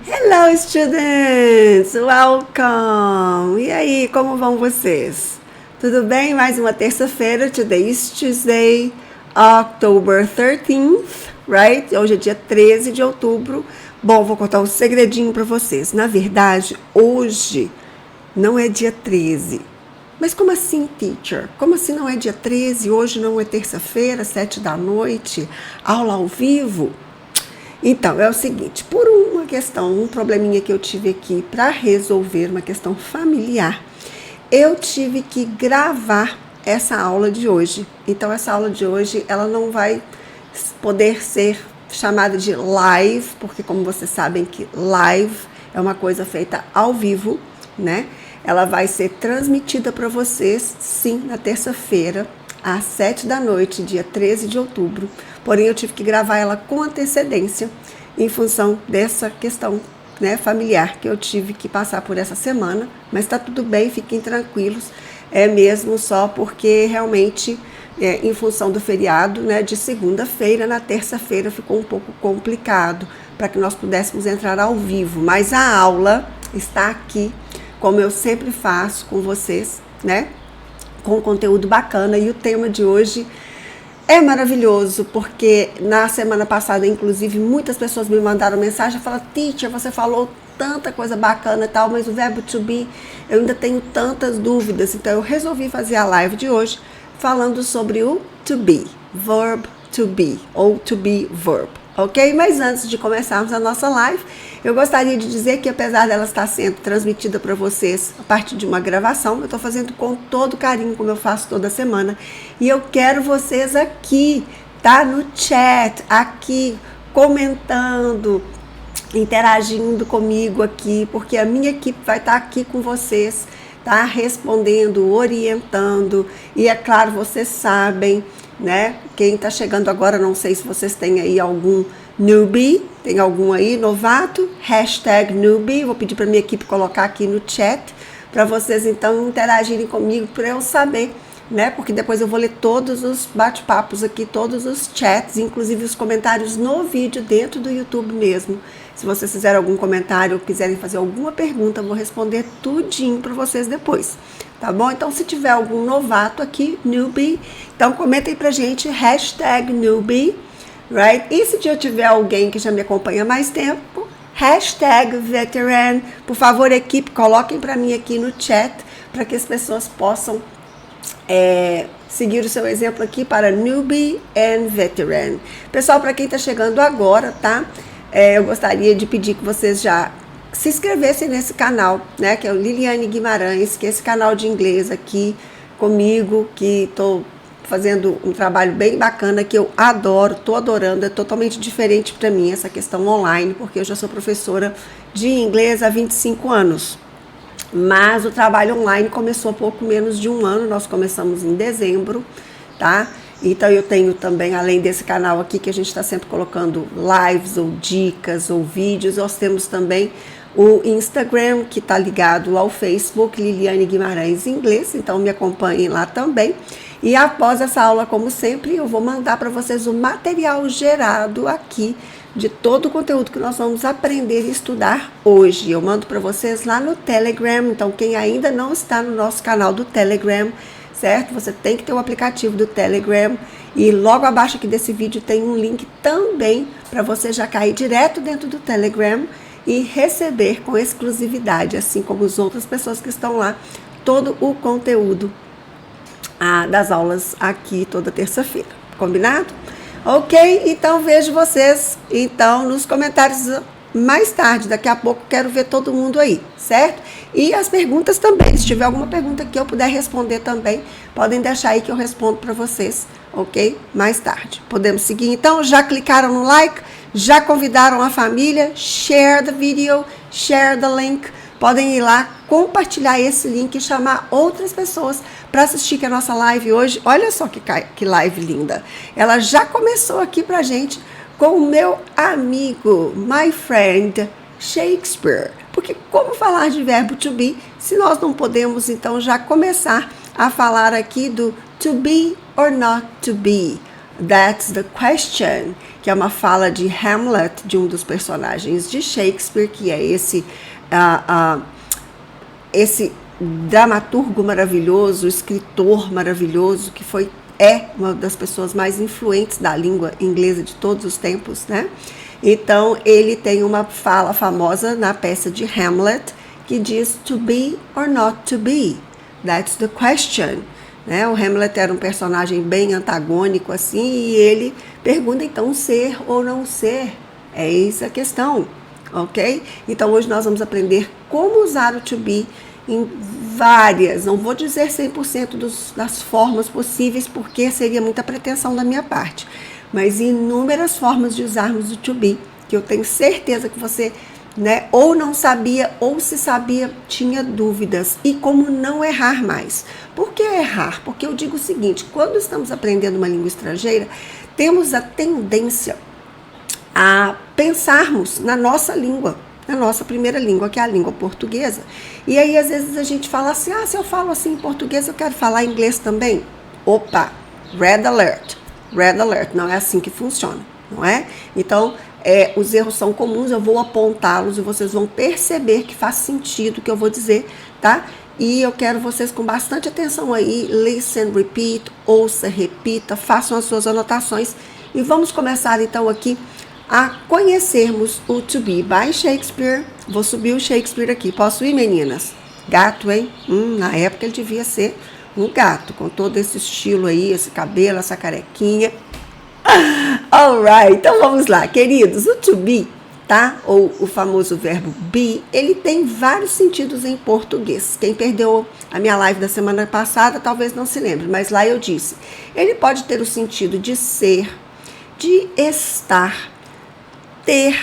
Hello, students! Welcome! E aí, como vão vocês? Tudo bem? Mais uma terça-feira. Today is Tuesday, October 13th, right? Hoje é dia 13 de outubro. Bom, vou contar um segredinho para vocês. Na verdade, hoje não é dia 13. Mas como assim, teacher? Como assim não é dia 13? Hoje não é terça-feira, 7 da noite, aula ao vivo? Então, é o seguinte, por uma questão, um probleminha que eu tive aqui para resolver, uma questão familiar, eu tive que gravar essa aula de hoje. Então, essa aula de hoje, ela não vai poder ser chamada de live, porque como vocês sabem que live é uma coisa feita ao vivo, né? Ela vai ser transmitida para vocês, sim, na terça-feira, às 7 da noite, dia 13 de outubro. Porém, eu tive que gravar ela com antecedência, em função dessa questão, né, familiar, que eu tive que passar por essa semana. Mas está tudo bem, fiquem tranquilos. É mesmo só porque realmente, em função do feriado, né, de segunda-feira, na terça-feira ficou um pouco complicado para que nós pudéssemos entrar ao vivo. Mas a aula está aqui, como eu sempre faço com vocês, né? Com conteúdo bacana. E o tema de hoje é maravilhoso, porque na semana passada, inclusive, muitas pessoas me mandaram mensagem e falaram: teacher, você falou tanta coisa bacana e tal, mas o verbo to be, eu ainda tenho tantas dúvidas. Então eu resolvi fazer a live de hoje falando sobre o to be, verb to be, ou to be verb. Ok? Mas antes de começarmos a nossa live, eu gostaria de dizer que apesar dela estar sendo transmitida para vocês a partir de uma gravação, eu estou fazendo com todo carinho, como eu faço toda semana. E eu quero vocês aqui, tá? No chat, aqui, comentando, interagindo comigo aqui, porque a minha equipe vai estar aqui com vocês, tá? Respondendo, orientando. E é claro, vocês sabem, né? Quem está chegando agora, não sei se vocês têm aí algum newbie, tem algum aí, novato, hashtag newbie, vou pedir para minha equipe colocar aqui no chat, para vocês então interagirem comigo, para eu saber, né? Porque depois eu vou ler todos os bate-papos aqui, todos os chats, inclusive os comentários no vídeo dentro do YouTube mesmo. Se vocês fizerem algum comentário ou quiserem fazer alguma pergunta, eu vou responder tudinho para vocês depois, tá bom? Então, se tiver algum novato aqui, newbie, então comentem pra gente, hashtag newbie, right? E se já tiver alguém que já me acompanha há mais tempo, hashtag veteran. Por favor, equipe, coloquem para mim aqui no chat, para que as pessoas possam seguir o seu exemplo aqui para newbie and veteran. Pessoal, para quem está chegando agora, tá? Eu gostaria de pedir que vocês já se inscrevessem nesse canal, né? Que é o Liliane Guimarães, que é esse canal de inglês aqui comigo, que estou fazendo um trabalho bem bacana, que eu adoro, estou adorando, é totalmente diferente para mim essa questão online, porque eu já sou professora de inglês há 25 anos. Mas o trabalho online começou há pouco menos de um ano, nós começamos em dezembro, tá? Então eu tenho também, além desse canal aqui, que a gente está sempre colocando lives ou dicas ou vídeos, nós temos também o Instagram, que está ligado ao Facebook, Liliane Guimarães Inglês, então me acompanhem lá também. E após essa aula, como sempre, eu vou mandar para vocês o material gerado aqui de todo o conteúdo que nós vamos aprender e estudar hoje. Eu mando para vocês lá no Telegram, então quem ainda não está no nosso canal do Telegram, certo? Você tem que ter o aplicativo do Telegram e logo abaixo aqui desse vídeo tem um link também para você já cair direto dentro do Telegram e receber com exclusividade, assim como as outras pessoas que estão lá, todo o conteúdo das aulas aqui toda terça-feira. Combinado? Ok? Então vejo vocês então nos comentários mais tarde, daqui a pouco quero ver todo mundo aí, certo? E as perguntas também, se tiver alguma pergunta que eu puder responder também, podem deixar aí que eu respondo para vocês, ok? Mais tarde. Podemos seguir então? Já clicaram no like? Já convidaram a família? Share the video, share the link. Podem ir lá, compartilhar esse link e chamar outras pessoas para assistir a nossa live hoje. Olha só que live linda. Ela já começou aqui pra gente com o meu amigo, my friend, Shakespeare. Porque como falar de verbo to be se nós não podemos, então, já começar a falar aqui do to be or not to be? That's the question, que é uma fala de Hamlet, de um dos personagens de Shakespeare, que é esse dramaturgo maravilhoso, escritor maravilhoso, que é uma das pessoas mais influentes da língua inglesa de todos os tempos, né? Então, ele tem uma fala famosa na peça de Hamlet, que diz to be or not to be. That's the question. Né? O Hamlet era um personagem bem antagônico, assim, e ele pergunta, então, ser ou não ser? Eis a questão, ok? Então, hoje nós vamos aprender como usar o to be em várias, não vou dizer 100% das formas possíveis, porque seria muita pretensão da minha parte, mas inúmeras formas de usarmos o to be, que eu tenho certeza que você, né, ou não sabia, ou se sabia, tinha dúvidas, e como não errar mais. Por que errar? Porque eu digo o seguinte, quando estamos aprendendo uma língua estrangeira, temos a tendência a pensarmos na nossa língua, na nossa primeira língua, que é a língua portuguesa. E aí, às vezes, a gente fala assim, se eu falo assim em português, eu quero falar inglês também. Opa, red alert, não é assim que funciona, não é? Então, os erros são comuns, eu vou apontá-los e vocês vão perceber que faz sentido o que eu vou dizer, tá? E eu quero vocês com bastante atenção aí, listen, repeat, ouça, repita, façam as suas anotações e vamos começar então aqui a conhecermos o To Be by Shakespeare. Vou subir o Shakespeare aqui, posso ir, meninas? Gato, hein? Na época ele devia ser um gato, com todo esse estilo aí, esse cabelo, essa carequinha. Alright, então vamos lá, queridos. O to be, tá? Ou o famoso verbo be, ele tem vários sentidos em português. Quem perdeu a minha live da semana passada talvez não se lembre, mas lá eu disse. Ele pode ter o sentido de ser, de estar, ter,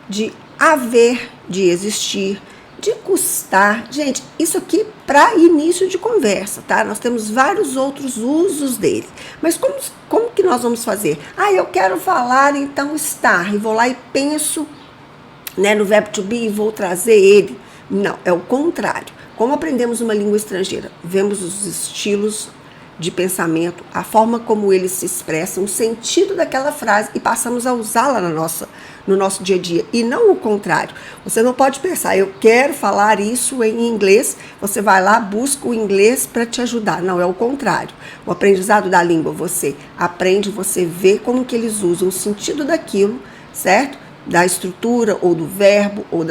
de haver, de existir, de custar. Gente, isso aqui para início de conversa, tá? Nós temos vários outros usos dele. Mas como que nós vamos fazer? Eu quero falar, então, estar. E vou lá e penso, né, no verbo to be e vou trazer ele. Não, é o contrário. Como aprendemos uma língua estrangeira? Vemos os estilos de pensamento, a forma como eles se expressam, o sentido daquela frase e passamos a usá-la no nosso dia a dia, e não o contrário. Você não pode pensar, eu quero falar isso em inglês, você vai lá, busca o inglês para te ajudar. Não, é o contrário. O aprendizado da língua, você aprende, você vê como que eles usam o sentido daquilo, certo? Da estrutura, ou do verbo, ou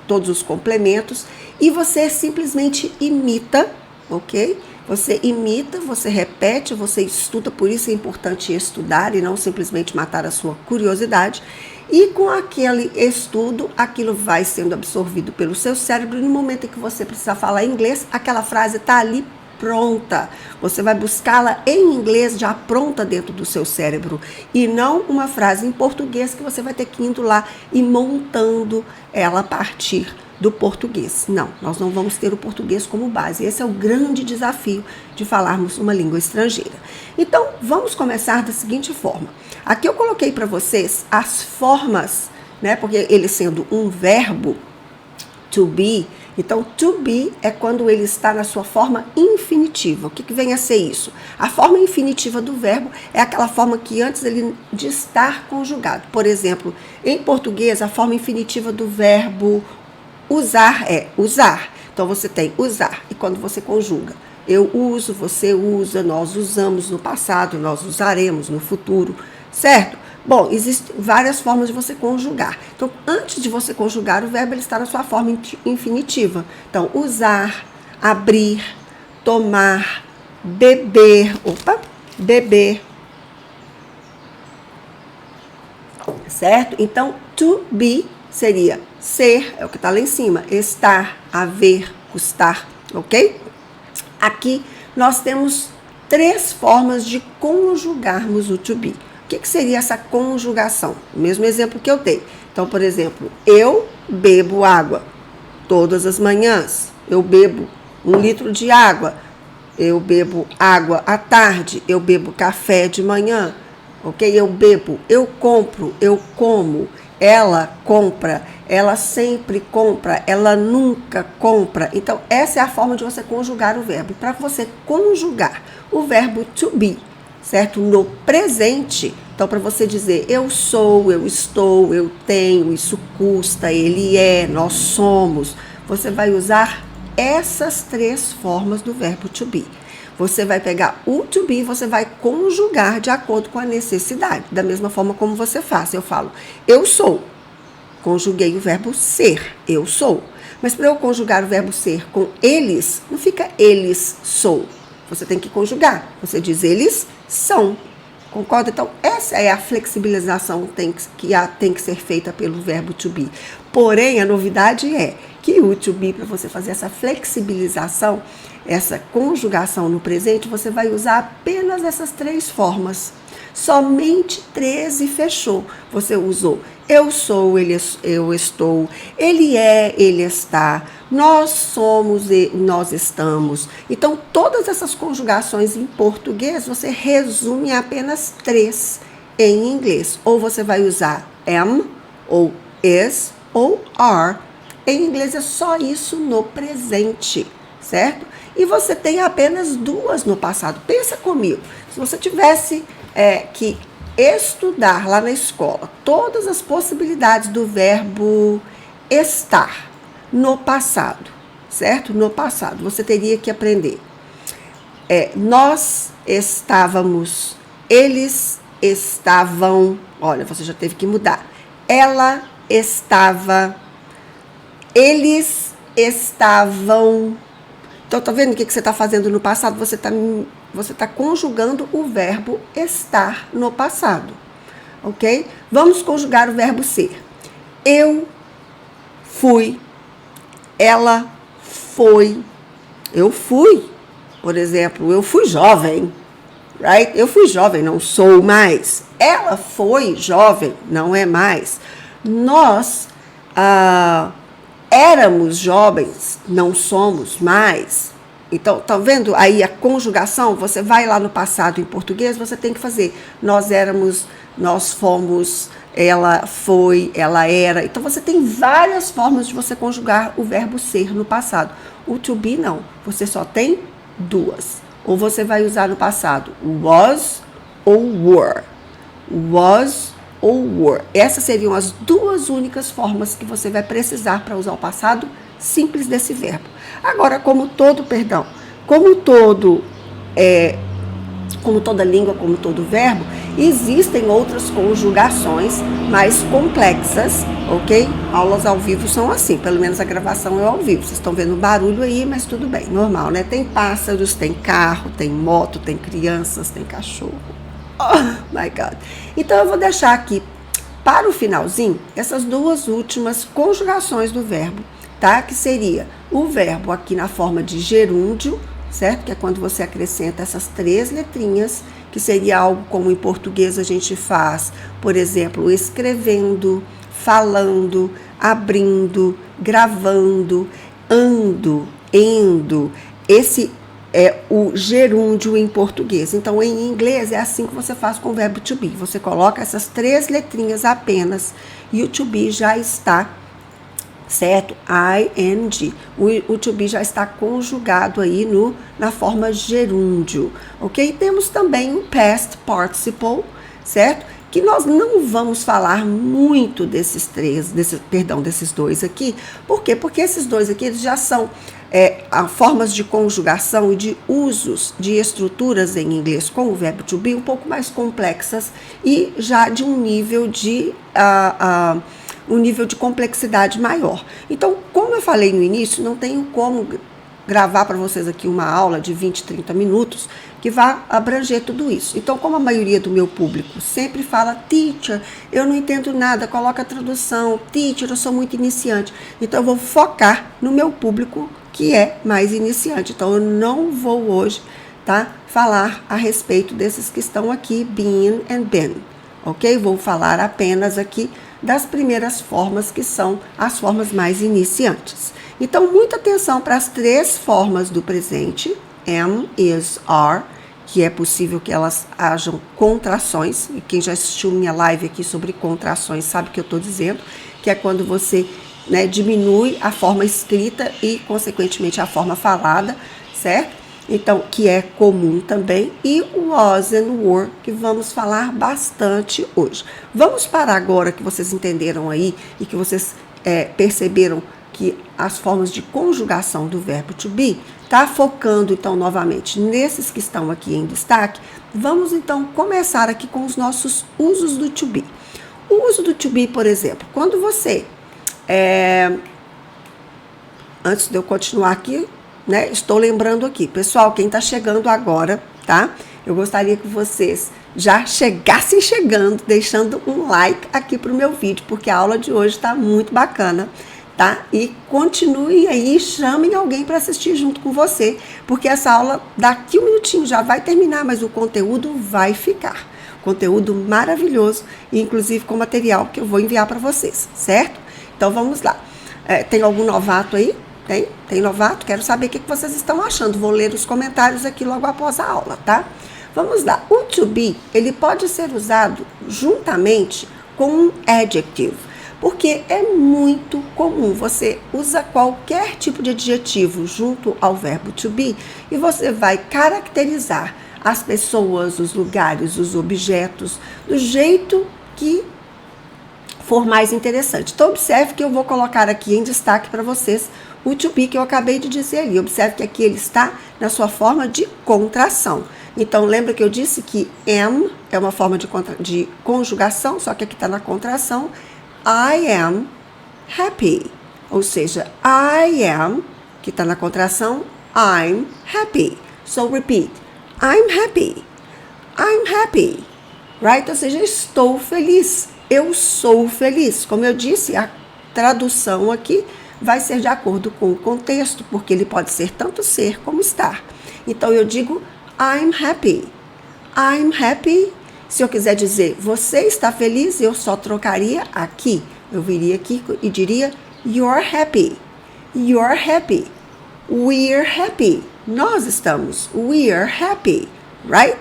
todos os complementos, e você simplesmente imita, ok? Você imita, você repete, você estuda, por isso é importante estudar e não simplesmente matar a sua curiosidade. E com aquele estudo, aquilo vai sendo absorvido pelo seu cérebro e no momento em que você precisa falar inglês, aquela frase está ali pronta. Você vai buscá-la em inglês já pronta dentro do seu cérebro e não uma frase em português que você vai ter que ir indo lá e montando ela a partir do português. Não, nós não vamos ter o português como base. Esse é o grande desafio de falarmos uma língua estrangeira. Então, vamos começar da seguinte forma. Aqui eu coloquei para vocês as formas, né? Porque ele sendo um verbo, to be, então to be é quando ele está na sua forma infinitiva. O que vem a ser isso? A forma infinitiva do verbo é aquela forma que antes de estar conjugado. Por exemplo, em português, a forma infinitiva do verbo usar é usar. Então, você tem usar. E quando você conjuga, eu uso, você usa, nós usamos no passado, nós usaremos no futuro, certo? Bom, existem várias formas de você conjugar. Então, antes de você conjugar o verbo, ele está na sua forma infinitiva. Então, usar, abrir, tomar, beber, beber. Certo? Então, to be seria ser, é o que está lá em cima, estar, haver, custar, ok? Aqui nós temos 3 formas de conjugarmos o to be. O que seria essa conjugação? O mesmo exemplo que eu dei. Então, por exemplo, eu bebo água todas as manhãs. Eu bebo 1 litro de água. Eu bebo água à tarde. Eu bebo café de manhã. Ok? Eu bebo, eu compro, eu como. Ela compra, ela sempre compra, ela nunca compra. Então, essa é a forma de você conjugar o verbo. Para você conjugar o verbo to be, certo? No presente. Então, para você dizer eu sou, eu estou, eu tenho, isso custa, ele é, nós somos, você vai usar essas 3 formas do verbo to be. Você vai pegar o to be, você vai conjugar de acordo com a necessidade, da mesma forma como você faz. Eu falo, eu sou, conjuguei o verbo ser, eu sou. Mas para eu conjugar o verbo ser com eles, não fica eles sou. Você tem que conjugar. Você diz eles são. Concorda? Então, essa é a flexibilização que tem que ser feita pelo verbo to be. Porém, a novidade é que o to be, para você fazer essa flexibilização, essa conjugação no presente, você vai usar apenas essas 3 formas. Somente 3 e fechou. Você usou eu sou, eu estou, ele é, ele está, nós somos e nós estamos. Então, todas essas conjugações em português, você resume em apenas 3 em inglês. Ou você vai usar am, ou is, ou are. Em inglês é só isso no presente, certo? E você tem apenas 2 no passado. Pensa comigo, se você tivesse que estudar lá na escola todas as possibilidades do verbo estar no passado, certo? No passado, você teria que aprender. Nós estávamos, eles estavam, olha, você já teve que mudar. Ela estava, eles estavam. Então, tá vendo o que você está fazendo no passado? Você tá conjugando o verbo estar no passado, ok? Vamos conjugar o verbo ser. Eu fui, ela foi, eu fui, por exemplo, eu fui jovem, right? Eu fui jovem, não sou mais. Ela foi jovem, não é mais. Nós éramos jovens, não somos mais. Então, tá vendo aí a conjugação? Você vai lá no passado em português, você tem que fazer nós éramos, nós fomos, ela foi, ela era. Então, você tem várias formas de você conjugar o verbo ser no passado. O to be não, você só tem 2. Ou você vai usar no passado was ou were. Was ou were. Essas seriam as 2 únicas formas que você vai precisar para usar o passado simples desse verbo. Agora, como toda língua, como todo verbo, existem outras conjugações mais complexas, ok? Aulas ao vivo são assim, pelo menos a gravação é ao vivo. Vocês estão vendo barulho aí, mas tudo bem, normal, né? Tem pássaros, tem carro, tem moto, tem crianças, tem cachorro. Oh, my God. Então, eu vou deixar aqui para o finalzinho essas 2 últimas conjugações do verbo, tá? Que seria o verbo aqui na forma de gerúndio, certo? Que é quando você acrescenta essas 3 letrinhas, que seria algo como em português a gente faz, por exemplo, escrevendo, falando, abrindo, gravando, ando, endo. Esse é o gerúndio em português. Então, em inglês, é assim que você faz com o verbo to be. Você coloca essas 3 letrinhas apenas e o to be já está, certo? ing. O to be já está conjugado aí na forma gerúndio, ok? Temos também o past participle, certo? Que nós não vamos falar muito desses 2 aqui. Por quê? Porque esses 2 aqui eles já são formas de conjugação e de usos de estruturas em inglês com o verbo to be um pouco mais complexas e já de um nível de complexidade maior. Então, como eu falei no início, não tenho como gravar para vocês aqui uma aula de 20, 30 minutos que vá abranger tudo isso. Então, como a maioria do meu público sempre fala, teacher, eu não entendo nada, coloca a tradução, teacher, eu sou muito iniciante. Então, eu vou focar no meu público que é mais iniciante. Então, eu não vou hoje, tá, falar a respeito desses que estão aqui, been and been, ok? Vou falar apenas aqui das primeiras formas, que são as formas mais iniciantes. Então, muita atenção para as 3 formas do presente, am, is, are, que é possível que elas hajam contrações, e quem já assistiu minha live aqui sobre contrações sabe o que eu estou dizendo, que é quando você, né, diminui a forma escrita e, consequentemente, a forma falada, certo? então, que é comum também, e was and were, que vamos falar bastante hoje. Vamos parar agora que vocês entenderam aí e que vocês perceberam que as formas de conjugação do verbo to be tá focando então novamente nesses que estão aqui em destaque. Vamos então começar aqui com os nossos usos do to be. O uso do to be, por exemplo, quando você antes de eu continuar aqui, né, estou lembrando aqui, pessoal, quem está chegando agora, tá? Eu gostaria que vocês já chegassem chegando, deixando um like aqui pro meu vídeo, porque a aula de hoje está muito bacana, tá? E continuem aí, chamem alguém para assistir junto com você, porque essa aula daqui um minutinho já vai terminar, mas o conteúdo vai ficar. Conteúdo maravilhoso, inclusive com material que eu vou enviar para vocês, certo? Então vamos lá. Tem algum novato aí? Tem novato? Quero saber o que vocês estão achando. Vou ler os comentários aqui logo após a aula, tá? Vamos lá. O to be, ele pode ser usado juntamente com um adjective, porque é muito comum. Você usa qualquer tipo de adjetivo junto ao verbo to be e você vai caracterizar as pessoas, os lugares, os objetos, do jeito que for mais interessante. Então, observe que eu vou colocar aqui em destaque para vocês o to be que eu acabei de dizer ali. Observe que aqui ele está na sua forma de contração. Então, lembra que eu disse que am é uma forma de conjugação, só que aqui está na contração. I am happy. Ou seja, I am, que está na contração, I'm happy. So, repeat. I'm happy. I'm happy. Right? Ou seja, estou feliz. Eu sou feliz. Como eu disse, a tradução aqui vai ser de acordo com o contexto, porque ele pode ser tanto ser como estar. Então, eu digo, I'm happy. I'm happy. Se eu quiser dizer, você está feliz, eu só trocaria aqui. Eu viria aqui e diria, you're happy. You're happy. We're happy. Nós estamos. We're happy. Right?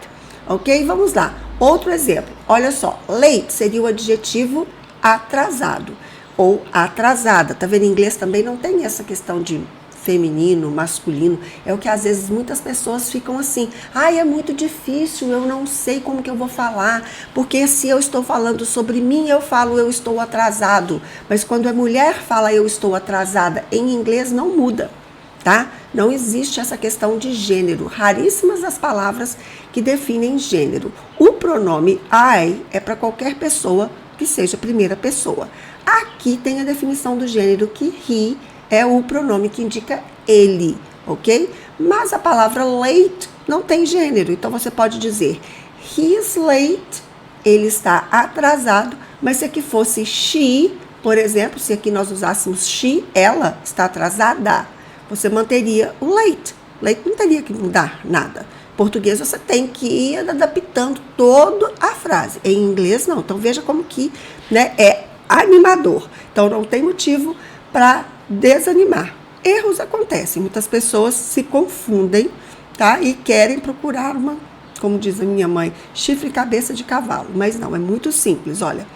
Ok? Vamos lá. Outro exemplo. Olha só. Late seria o adjetivo atrasado ou atrasada. Tá vendo? Em inglês também não tem essa questão de feminino, masculino. É o que às vezes muitas pessoas ficam assim. Ai, é muito difícil, eu não sei como que eu vou falar. Porque se eu estou falando sobre mim, eu falo eu estou atrasado. Mas quando a mulher fala eu estou atrasada, em inglês não muda. Tá? Não existe essa questão de gênero. Raríssimas as palavras que definem gênero. O pronome I é para qualquer pessoa que seja primeira pessoa. Aqui tem a definição do gênero que he é o pronome que indica ele, ok? Mas a palavra late não tem gênero. Então você pode dizer he is late, ele está atrasado. Mas se aqui fosse she, por exemplo, se aqui nós usássemos she, ela está atrasada, você manteria o late. Late não teria que mudar nada. Em português você tem que ir adaptando toda a frase. Em inglês não. Então veja como que, né, é animador. Então não tem motivo para desanimar. Erros acontecem. Muitas pessoas se confundem, tá? E querem procurar uma, como diz a minha mãe, chifre e cabeça de cavalo. Mas não, é muito simples. Olha,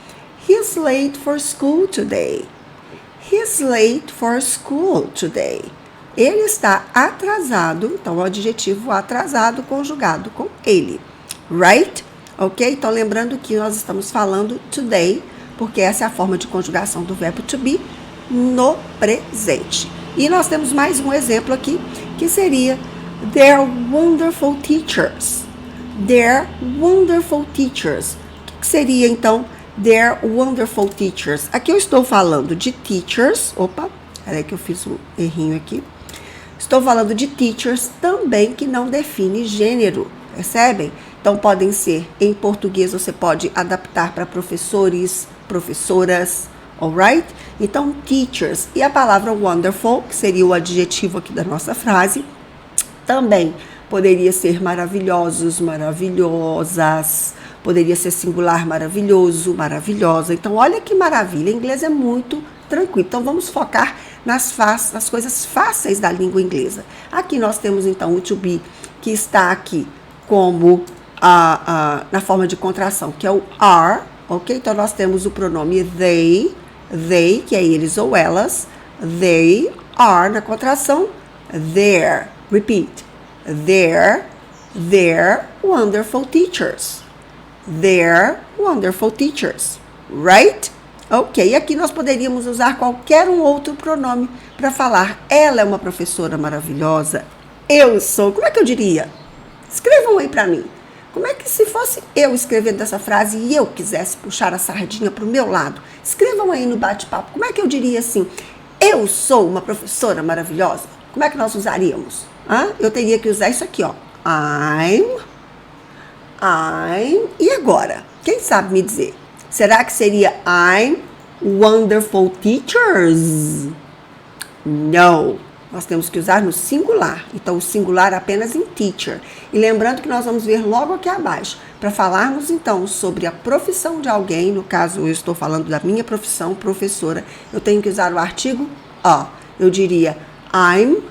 he's late for school today. He's late for school today. Ele está atrasado, então o adjetivo atrasado conjugado com ele, right? Ok? Então lembrando que nós estamos falando today, porque essa é a forma de conjugação do verbo to be no presente. E nós temos mais um exemplo aqui, que seria they're wonderful teachers. They're wonderful teachers. O que seria então they're wonderful teachers? Aqui eu estou falando de teachers. Opa, peraí que eu fiz um errinho aqui. Estou falando de teachers também que não define gênero, percebem? Então podem ser, em português você pode adaptar para professores, professoras, alright? Então teachers e a palavra wonderful, que seria o adjetivo aqui da nossa frase, também poderia ser maravilhosos, maravilhosas, poderia ser singular maravilhoso, maravilhosa. Então olha que maravilha, em inglês é muito tranquilo. Então vamos focar nas coisas fáceis da língua inglesa. Aqui nós temos então o to be, que está aqui como na forma de contração, que é o are, ok? Então nós temos o pronome they, que é eles ou elas, they are na contração, there, repeat, They're wonderful teachers. They're wonderful teachers. Right? Ok, aqui nós poderíamos usar qualquer um outro pronome para falar. Ela é uma professora maravilhosa. Eu sou. Como é que eu diria? Escrevam aí para mim. Como é que se fosse eu escrevendo essa frase e eu quisesse puxar a sardinha para o meu lado? Escrevam aí no bate-papo. Como é que eu diria assim? Eu sou uma professora maravilhosa. Como é que nós usaríamos? Eu teria que usar isso aqui, ó. I'm. E agora? Quem sabe me dizer? Será que seria I'm wonderful teachers? No. Nós temos que usar no singular. Então, o singular apenas em teacher. E lembrando que nós vamos ver logo aqui abaixo. Para falarmos, então, sobre a profissão de alguém, no caso, eu estou falando da minha profissão, professora, eu tenho que usar o artigo a. Eu diria, I'm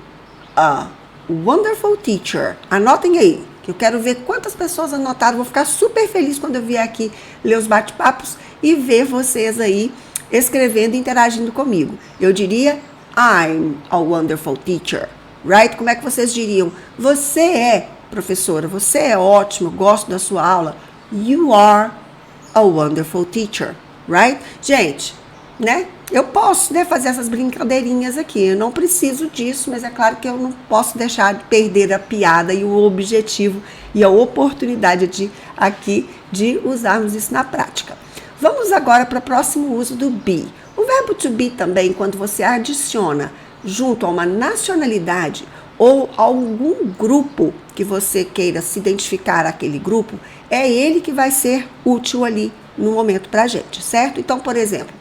a wonderful teacher. Anotem aí, que eu quero ver quantas pessoas anotaram. Vou ficar super feliz quando eu vier aqui ler os bate-papos e ver vocês aí escrevendo e interagindo comigo. Eu diria, I'm a wonderful teacher, right? Como é que vocês diriam? Você é professora, você é ótimo, gosto da sua aula. You are a wonderful teacher, right? Gente, né? Eu posso, né, fazer essas brincadeirinhas aqui. Eu não preciso disso, mas é claro que eu não posso deixar de perder a piada e o objetivo e a oportunidade de usarmos isso na prática. Vamos agora para o próximo uso do be. O verbo to be também, quando você adiciona junto a uma nacionalidade ou algum grupo que você queira se identificar aquele grupo, é ele que vai ser útil ali no momento para a gente, certo? Então, por exemplo,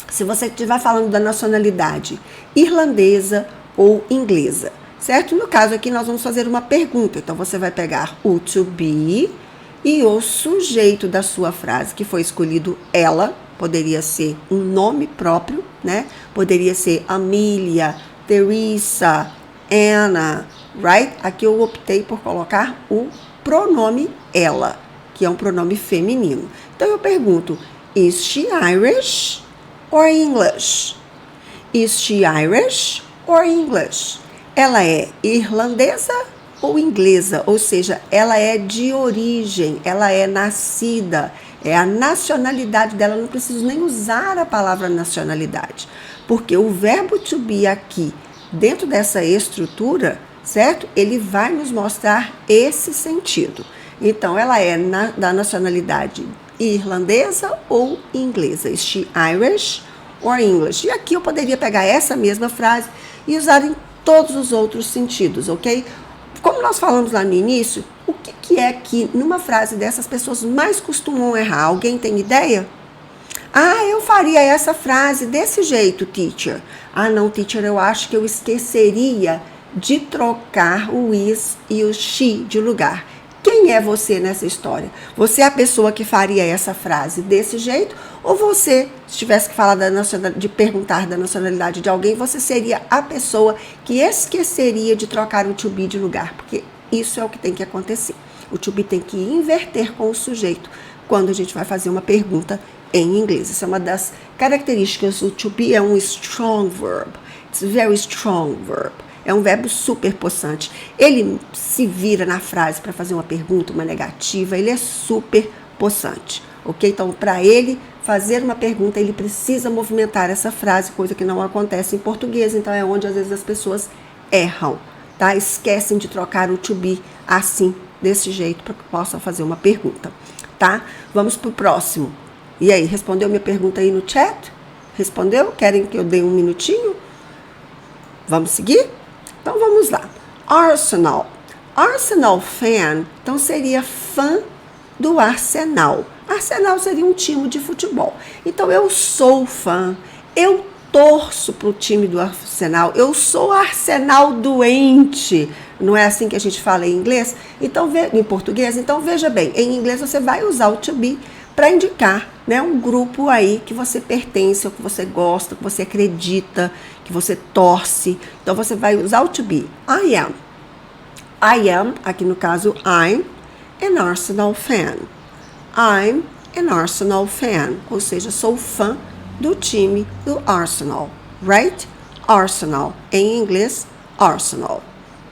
se você estiver falando da nacionalidade irlandesa ou inglesa, certo? No caso aqui nós vamos fazer uma pergunta, então você vai pegar o to be e o sujeito da sua frase, que foi escolhido ela, poderia ser um nome próprio, né? Poderia ser Amelia, Teresa, Anna, right? Aqui eu optei por colocar o pronome ela, que é um pronome feminino. Então eu pergunto, is she Irish or English? Is she Irish or English? Ela é irlandesa ou inglesa? Ou seja, ela é de origem, ela é nascida, é a nacionalidade dela. Não preciso nem usar a palavra nacionalidade, porque o verbo to be aqui, dentro dessa estrutura, certo? Ele vai nos mostrar esse sentido. Então, ela é da nacionalidade irlandesa ou inglesa? Is she Irish or English? E aqui eu poderia pegar essa mesma frase e usar em todos os outros sentidos, ok? Como nós falamos lá no início, o que é que numa frase dessas pessoas mais costumam errar? Alguém tem ideia? Eu faria essa frase desse jeito, teacher. Não, teacher, eu acho que eu esqueceria de trocar o is e o she de lugar. Quem é você nessa história? Você é a pessoa que faria essa frase desse jeito? Ou você, se tivesse que falar de perguntar da nacionalidade de alguém, você seria a pessoa que esqueceria de trocar o to be de lugar? Porque isso é o que tem que acontecer. O to be tem que inverter com o sujeito quando a gente vai fazer uma pergunta em inglês. Isso é uma das características. O to be é um strong verb. It's a very strong verb. É um verbo super possante. Ele se vira na frase para fazer uma pergunta, uma negativa. Ele é super possante, ok? Então, para ele fazer uma pergunta, ele precisa movimentar essa frase, coisa que não acontece em português. Então, é onde às vezes as pessoas erram, tá? Esquecem de trocar o to be assim, desse jeito, para que possam fazer uma pergunta, tá? Vamos para o próximo. E aí, respondeu minha pergunta aí no chat? Respondeu? Querem que eu dê um minutinho? Vamos seguir? Então, vamos lá. Arsenal. Arsenal fan, então seria fã do Arsenal. Arsenal seria um time de futebol. Então, eu sou fã, eu torço para o time do Arsenal, eu sou Arsenal doente. Não é assim que a gente fala em inglês? Então, em português? Então, veja bem, em inglês você vai usar o to be para indicar, né, um grupo aí que você pertence, ou que você gosta, que você acredita, que você torce. Então, você vai usar o to be. I am. I am, aqui no caso, I'm an Arsenal fan. I'm an Arsenal fan. Ou seja, sou fã do time do Arsenal. Right? Arsenal. Em inglês, Arsenal.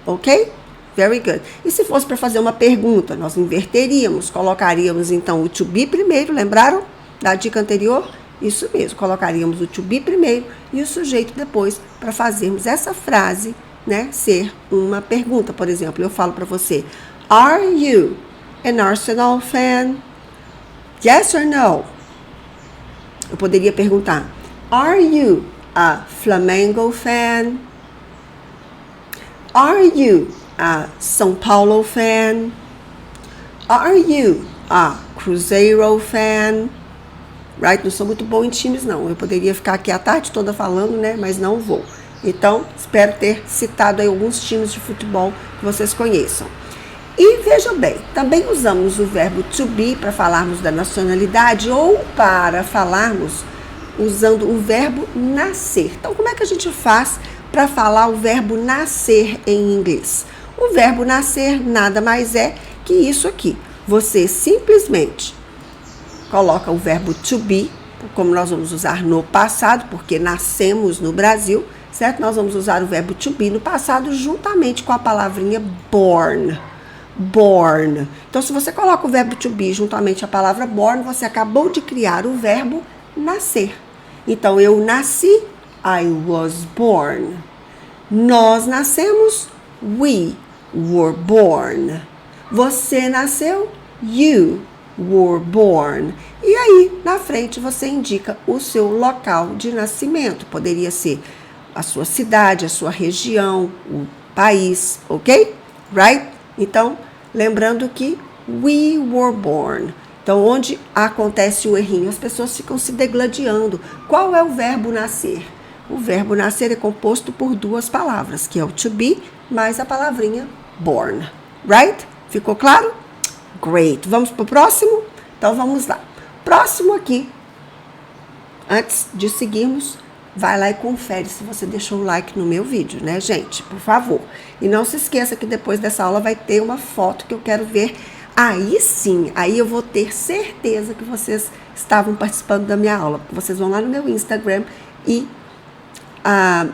Ok? Very good. E se fosse para fazer uma pergunta, nós inverteríamos, colocaríamos então o to be primeiro, lembraram da dica anterior? Isso mesmo, colocaríamos o to be primeiro e o sujeito depois para fazermos essa frase, né, ser uma pergunta. Por exemplo, eu falo para você, are you an Arsenal fan? Yes or no? Eu poderia perguntar, are you a Flamengo fan? Are you a São Paulo fan? Are you a Cruzeiro fan? Right? Não sou muito bom em times, não. Eu poderia ficar aqui a tarde toda falando, né? Mas não vou. Então, espero ter citado aí alguns times de futebol que vocês conheçam. E vejam bem, também usamos o verbo to be para falarmos da nacionalidade ou para falarmos usando o verbo nascer. Então, como é que a gente faz para falar o verbo nascer em inglês? O verbo nascer nada mais é que isso aqui. Você simplesmente coloca o verbo to be, como nós vamos usar no passado, porque nascemos no Brasil, certo? Nós vamos usar o verbo to be no passado juntamente com a palavrinha born. Born. Então, se você coloca o verbo to be juntamente à palavra born, você acabou de criar o verbo nascer. Então, eu nasci, I was born. Nós nascemos, we were born. Você nasceu, you were born. E aí, na frente, você indica o seu local de nascimento. Poderia ser a sua cidade, a sua região, o país, ok? Right? Então, lembrando que we were born. Então, onde acontece o errinho, as pessoas ficam se degladiando. Qual é o verbo nascer? O verbo nascer é composto por duas palavras, que é o to be, mais a palavrinha born. Right? Ficou claro? Great. Vamos para o próximo? Então, vamos lá. Próximo aqui. Antes de seguirmos, vai lá e confere se você deixou o like no meu vídeo, né, gente? Por favor. E não se esqueça que depois dessa aula vai ter uma foto que eu quero ver. Aí sim, aí eu vou ter certeza que vocês estavam participando da minha aula. Vocês vão lá no meu Instagram e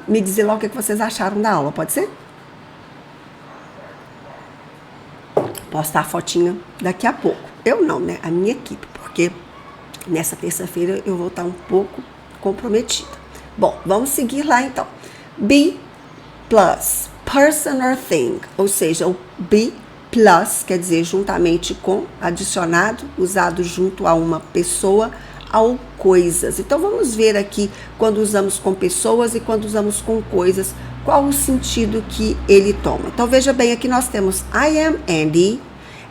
me dizer lá o que vocês acharam da aula, pode ser? Postar a fotinha daqui a pouco. Eu não, né? A minha equipe, porque nessa terça-feira eu vou estar um pouco comprometida. Bom, vamos seguir lá então. Be plus, person or thing, ou seja, o be plus quer dizer juntamente com, adicionado, usado junto a uma pessoa ou coisas. Então vamos ver aqui quando usamos com pessoas e quando usamos com coisas, qual o sentido que ele toma. Então veja bem, aqui nós temos I am Andy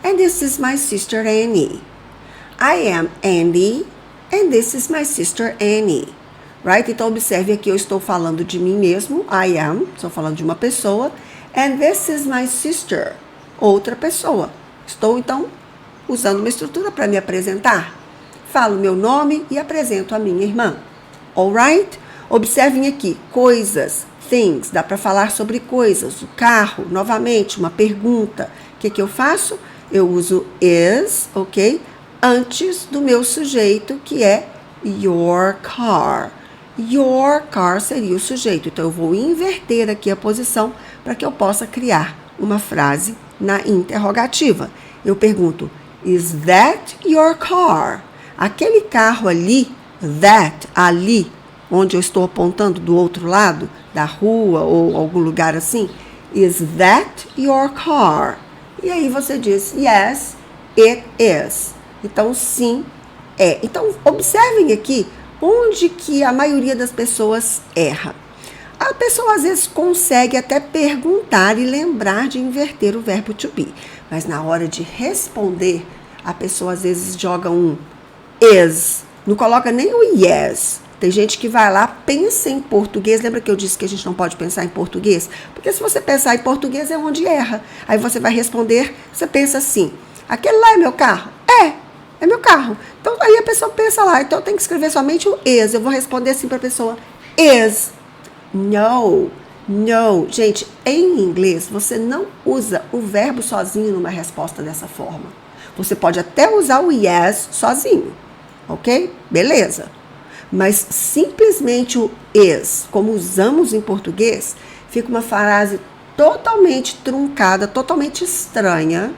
and this is my sister Annie. I am Andy and this is my sister Annie. Right? Então observe aqui, eu estou falando de mim mesmo, I am, estou falando de uma pessoa, and this is my sister, outra pessoa. Estou então usando uma estrutura para me apresentar. Falo meu nome e apresento a minha irmã. Alright? Observem aqui, coisas, things, dá para falar sobre coisas. O carro, novamente, uma pergunta. O que eu faço? Eu uso is, ok? Antes do meu sujeito, que é your car. Your car seria o sujeito. Então, eu vou inverter aqui a posição para que eu possa criar uma frase na interrogativa. Eu pergunto, is that your car? Aquele carro ali, that, ali, onde eu estou apontando do outro lado da rua ou algum lugar assim, is that your car? E aí você diz, yes, it is. Então, sim, é. Então, observem aqui onde que a maioria das pessoas erra. A pessoa às vezes consegue até perguntar e lembrar de inverter o verbo to be, mas na hora de responder, a pessoa às vezes joga um is, não coloca nem o yes. Tem gente que vai lá, pensa em português. Lembra que eu disse que a gente não pode pensar em português? Porque se você pensar em português é onde erra. Aí você vai responder, você pensa assim, aquele lá é meu carro? É meu carro. Então aí a pessoa pensa lá, então tem que escrever somente o is. Eu vou responder assim para a pessoa, is. No. Gente, em inglês você não usa o verbo sozinho numa resposta dessa forma. Você pode até usar o yes sozinho, ok? Beleza. Mas simplesmente o is, como usamos em português, fica uma frase totalmente truncada, totalmente estranha,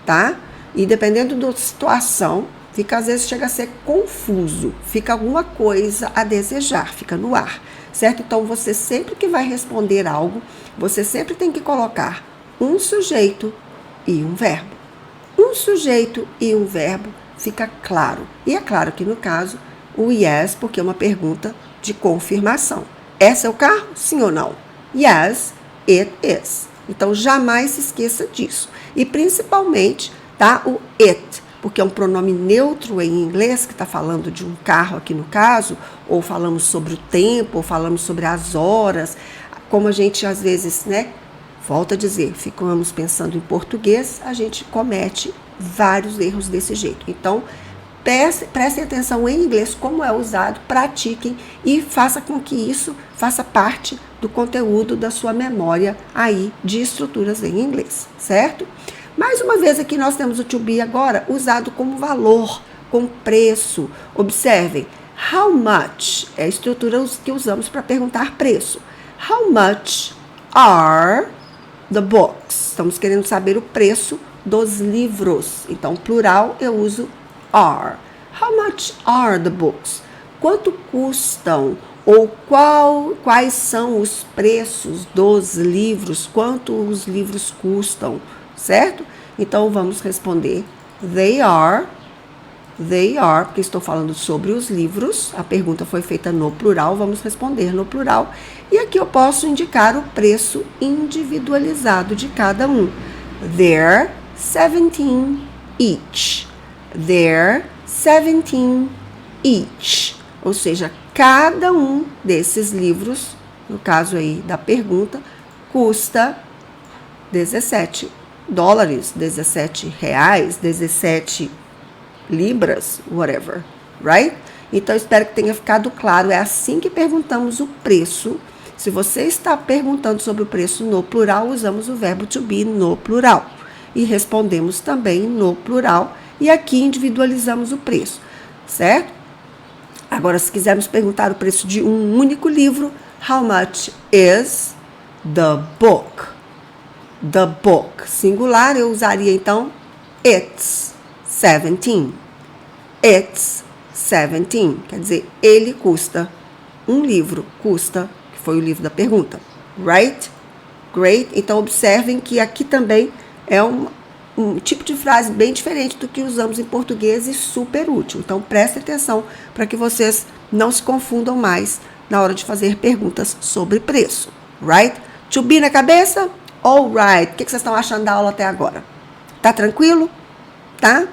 tá? E dependendo da situação, às vezes chega a ser confuso, fica alguma coisa a desejar, fica no ar, certo? Então, você sempre que vai responder algo, você sempre tem que colocar um sujeito e um verbo. Um sujeito e um verbo fica claro. E é claro que no caso, o yes, porque é uma pergunta de confirmação. É seu carro? Sim ou não? Yes, it is. Então, jamais se esqueça disso. E principalmente, tá? O it, porque é um pronome neutro em inglês, que está falando de um carro aqui no caso, ou falamos sobre o tempo, ou falamos sobre as horas, como a gente às vezes, né? Volto a dizer, ficamos pensando em português, a gente comete vários erros desse jeito. Então, prestem atenção em inglês, como é usado, pratiquem e faça com que isso faça parte do conteúdo da sua memória aí de estruturas em inglês, certo? Mais uma vez aqui nós temos o to be agora usado como valor, com preço. Observem, how much é a estrutura que usamos para perguntar preço. How much are the books? Estamos querendo saber o preço dos livros. Então, plural eu uso are. How much are the books? Quanto custam? Ou quais são os preços dos livros? Quanto os livros custam? Certo? Então, vamos responder they are, porque estou falando sobre os livros. A pergunta foi feita no plural, vamos responder no plural. E aqui eu posso indicar o preço individualizado de cada um. They're 17 each. They're 17 each. Ou seja, cada um desses livros, no caso aí da pergunta, custa 17 dólares, 17 reais, 17 libras, whatever, right? Então, espero que tenha ficado claro. É assim que perguntamos o preço. Se você está perguntando sobre o preço no plural, usamos o verbo to be no plural. E respondemos também no plural. E aqui individualizamos o preço, certo? Agora, se quisermos perguntar o preço de um único livro, how much is the book? The book. Singular, eu usaria então it's 17. It's 17. Quer dizer, ele custa. Um livro custa, que foi o livro da pergunta. Right? Great. Então, observem que aqui também é um tipo de frase bem diferente do que usamos em português e super útil. Então, prestem atenção para que vocês não se confundam mais na hora de fazer perguntas sobre preço. Right? To be na cabeça? Alright. O que vocês estão achando da aula até agora? Tá tranquilo? Tá?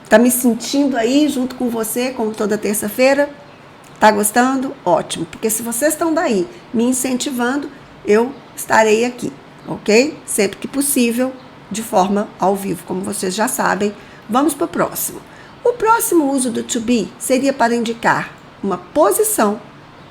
Tá me sentindo aí junto com você, como toda terça-feira? Tá gostando? Ótimo. Porque se vocês estão daí me incentivando, eu estarei aqui, ok? Sempre que possível, de forma ao vivo, como vocês já sabem. Vamos para o próximo. O próximo uso do to be seria para indicar uma posição,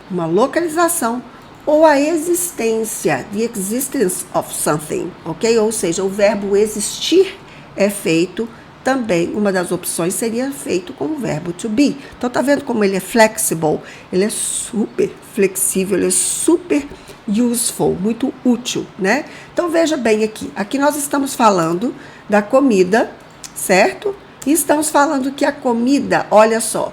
uma localização ou a existência, the existence of something, ok? Ou seja, o verbo existir é feito também, uma das opções seria feito com o verbo to be. Então, tá vendo como ele é flexible? Ele é super flexível, ele é super useful, muito útil, né? Então, veja bem aqui. Aqui nós estamos falando da comida, certo? E estamos falando que a comida, olha só,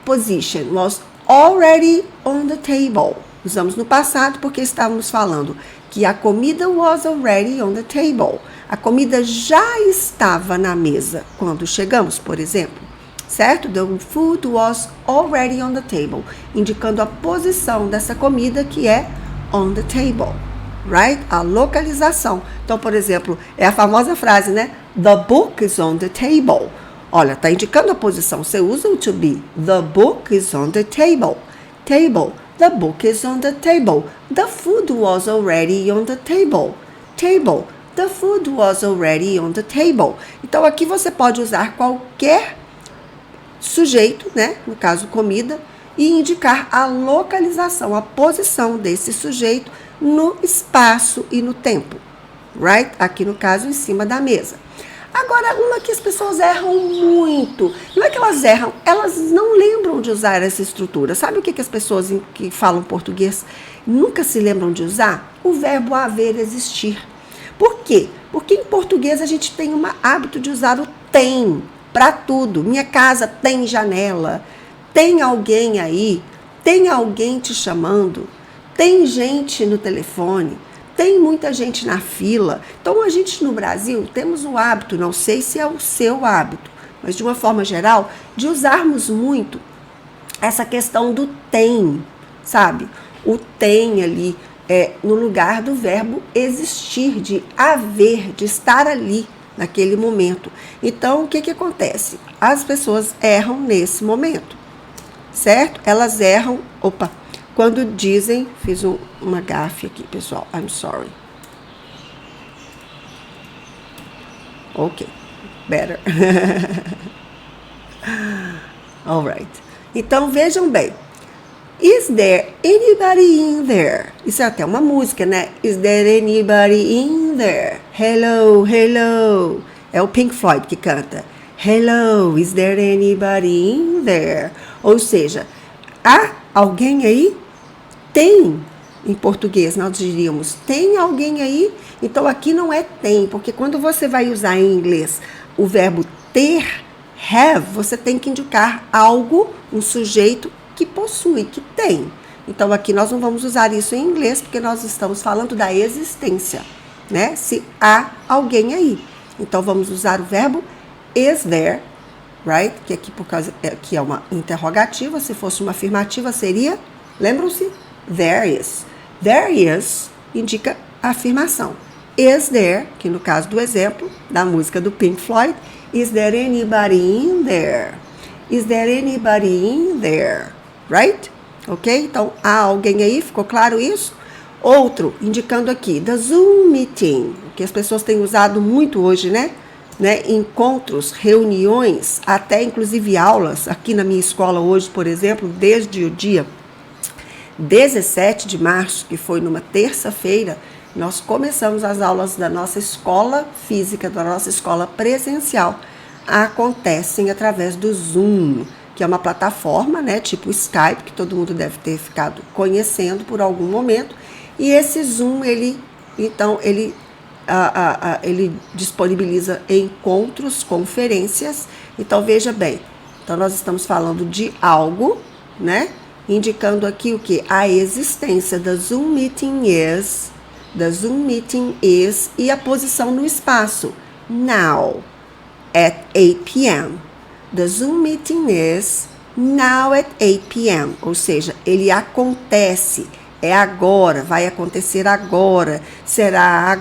position was already on the table. Usamos no passado porque estávamos falando que a comida was already on the table. A comida já estava na mesa quando chegamos, por exemplo, certo? The food was already on the table, indicando a posição dessa comida que é on the table, right? A localização. Então, por exemplo, é a famosa frase, né? The book is on the table. Olha, tá indicando a posição. Você usa o to be. The book is on the table. Table. The book is on the table. The food was already on the table. Table. The food was already on the table. Então, aqui você pode usar qualquer sujeito, né? No caso, comida, e indicar a localização, a posição desse sujeito no espaço e no tempo. Right? Aqui, no caso, em cima da mesa. Agora, uma que as pessoas erram muito, não é que elas erram, elas não lembram de usar essa estrutura. Sabe o que as pessoas que falam português nunca se lembram de usar? O verbo haver, existir. Por quê? Porque em português a gente tem um hábito de usar o tem para tudo. Minha casa tem janela, tem alguém aí, tem alguém te chamando, tem gente no telefone, tem muita gente na fila. Então, a gente no Brasil temos o hábito, não sei se é o seu hábito, mas de uma forma geral, de usarmos muito essa questão do tem, sabe? O tem ali no lugar do verbo existir, de haver, de estar ali naquele momento. Então, o que acontece? As pessoas erram nesse momento, certo? Elas erram, quando dizem, fiz uma gafe aqui, pessoal, I'm sorry. Ok, better. Alright. Então, vejam bem. Is there anybody in there? Isso é até uma música, né? Is there anybody in there? Hello, hello. É o Pink Floyd que canta. Hello, is there anybody in there? Ou seja, há alguém aí? Tem, em português nós diríamos, tem alguém aí? Então aqui não é tem, porque quando você vai usar em inglês o verbo ter, have, você tem que indicar algo, um sujeito que possui, que tem. Então aqui nós não vamos usar isso em inglês, porque nós estamos falando da existência, né? Se há alguém aí. Então vamos usar o verbo is there, right? Que aqui por causa que é uma interrogativa, se fosse uma afirmativa seria, lembram-se? There is. There is indica afirmação. Is there, que no caso do exemplo da música do Pink Floyd, is there anybody in there? Is there anybody in there? Right? Ok? Então, há alguém aí? Ficou claro isso? Outro, indicando aqui, the Zoom meeting, que as pessoas têm usado muito hoje, né? Encontros, reuniões, até inclusive aulas. Aqui na minha escola hoje, por exemplo, desde o dia 17 de março, que foi numa terça-feira, nós começamos as aulas da nossa escola física, da nossa escola presencial. Acontecem através do Zoom, que é uma plataforma, né, tipo Skype, que todo mundo deve ter ficado conhecendo por algum momento. E esse Zoom, ele disponibiliza encontros, conferências. Então, veja bem, então nós estamos falando de algo, né? Indicando aqui o que? A existência da Zoom Meeting is, e a posição no espaço. Now, at 8 p.m. The Zoom Meeting is now at 8 p.m. Ou seja, ele acontece, é agora, vai acontecer agora, será